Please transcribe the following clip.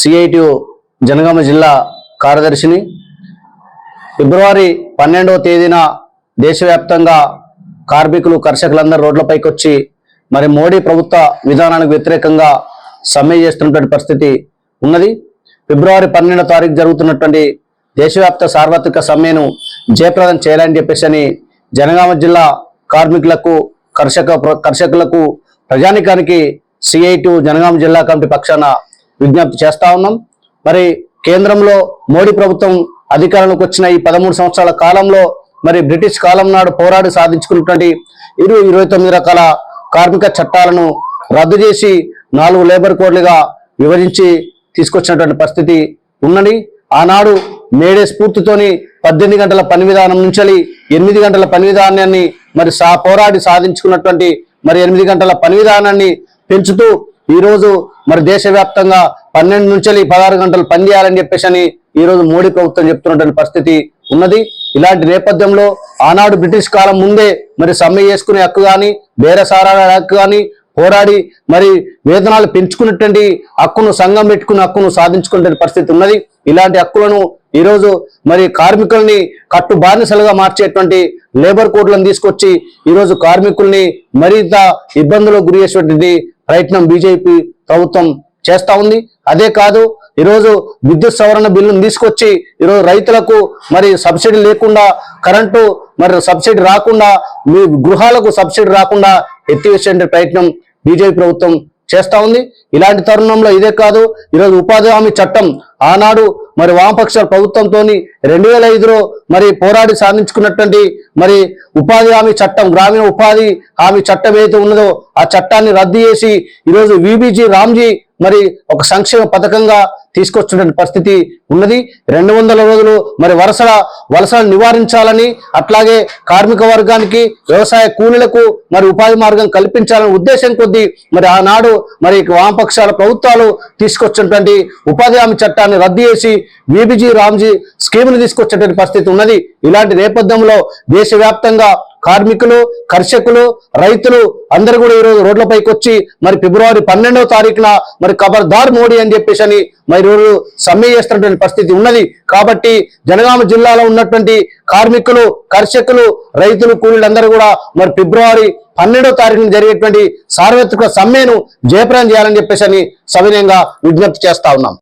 CITU Janagama జిల్లా కార్యదర్శిని. ఫిబ్రవరి 12వ తేదీన దేశవ్యాప్తంగా కార్మికులు కర్షకులందరూ రోడ్లపైకి వచ్చి మరి మోడీ ప్రభుత్వ విధానానికి వ్యతిరేకంగా సమ్మె చేస్తున్నటువంటి పరిస్థితి ఉన్నది. ఫిబ్రవరి 12వ తారీఖు జరుగుతున్నటువంటి దేశవ్యాప్త సార్వత్రిక సమ్మెను జయప్రదం చేయాలని చెప్పేసి జనగామ జిల్లా కార్మికులకు కర్షకులకు ప్రజానికానికి సిఐటియు జనగామ జిల్లా కమిటీ పక్షాన విజ్ఞప్తి చేస్తా ఉన్నాం. మరి కేంద్రంలో మోడీ ప్రభుత్వం అధికారంలోకి వచ్చిన ఈ 13 సంవత్సరాల కాలంలో మరి బ్రిటిష్ కాలం నాడు పోరాడి సాధించుకున్నటువంటి 29 రకాల కార్మిక చట్టాలను రద్దు చేసి 4 లేబర్ కోడ్లుగా విభజించి తీసుకొచ్చినటువంటి పరిస్థితి ఉన్నది. ఆనాడు మేడే స్ఫూర్తితోని 18 గంటల పని విధానం నుంచి 8 గంటల పని విధానాన్ని మరి పోరాడి సాధించుకున్నటువంటి మరి 8 గంటల పని విధానాన్ని పెంచుతూ ఈరోజు మరి దేశవ్యాప్తంగా 12 నుంచి 16 గంటలు పని చేయాలని చెప్పేసి ఈరోజు మోడీ ప్రభుత్వం చెప్తున్నటువంటి పరిస్థితి ఉన్నది. ఇలాంటి నేపథ్యంలో ఆనాడు బ్రిటిష్ కాలం ముందే మరి సమ్మె చేసుకునే హక్కు కానీ బేరసారాల హక్కు కానీ పోరాడి మరి వేతనాలు పెంచుకున్నటువంటి హక్కును సంఘం పెట్టుకునే హక్కును సాధించుకునే పరిస్థితి ఉన్నది. ఇలాంటి హక్కులను ఈరోజు మరి కార్మికుల్ని కట్టు బానిసలుగా మార్చేటువంటి లేబర్ కోడ్లను తీసుకొచ్చి ఈరోజు కార్మికుల్ని మరింత ఇబ్బందులకు గురి చేసేటువంటి ప్రయత్నం బీజేపీ ప్రభుత్వం చేస్తా ఉంది. అదే కాదు, ఈరోజు విద్యుత్ సవరణ బిల్లును తీసుకొచ్చి ఈరోజు రైతులకు మరి సబ్సిడీ లేకుండా కరెంటు మరి సబ్సిడీ రాకుండా మీ గృహాలకు సబ్సిడీ రాకుండా ఎత్తివేసే ప్రయత్నం బీజేపీ ప్రభుత్వం చేస్తా ఉంది. ఇలాంటి తరుణంలో ఇదే కాదు, ఈరోజు ఉపాధి హామీ చట్టం ఆనాడు మరి వామపక్ష ప్రభుత్వంతో 2005లో మరి పోరాడి సాధించుకున్నటువంటి మరి ఉపాధి హామీ చట్టం, గ్రామీణ ఉపాధి హామీ చట్టం ఏదైతే ఉన్నదో ఆ చట్టాన్ని రద్దు చేసి ఈరోజు విబిజి రామ్జీ మరి ఒక సంక్షేమ పథకంగా తీసుకొచ్చినటువంటి పరిస్థితి ఉన్నది. 200 రోజులు మరి వలసలు నివారించాలని, అట్లాగే కార్మిక వర్గానికి వ్యవసాయ కూలీలకు మరి ఉపాధి మార్గం కల్పించాలనే ఉద్దేశం కొద్దీ మరి ఆనాడు మరి వామపక్షాల ప్రభుత్వాలు తీసుకొచ్చినటువంటి ఉపాధి హామీ చట్టాన్ని రద్దు చేసి విబిజి రామ్జీ స్కీమ్ను తీసుకొచ్చేటువంటి పరిస్థితి ఉన్నది. ఇలాంటి నేపథ్యంలో దేశవ్యాప్తంగా కార్మికులు కర్షకులు రైతులు అందరూ కూడా ఈరోజు రోడ్లపైకి వచ్చి మరి ఫిబ్రవరి 12వ తారీఖున మరి ఖబర్దార్ మోడీ అని చెప్పేసి మరి రోజు సమ్మె చేస్తున్నటువంటి పరిస్థితి ఉన్నది. కాబట్టి జనగామ జిల్లాలో ఉన్నటువంటి కార్మికులు కర్షకులు రైతులు కూలీలందరూ కూడా మరి ఫిబ్రవరి 12వ తారీఖున జరిగేటువంటి సార్వత్రిక సమ్మెను జయప్రదం చేయాలని చెప్పేసి సవినయంగా విజ్ఞప్తి చేస్తా ఉన్నాం.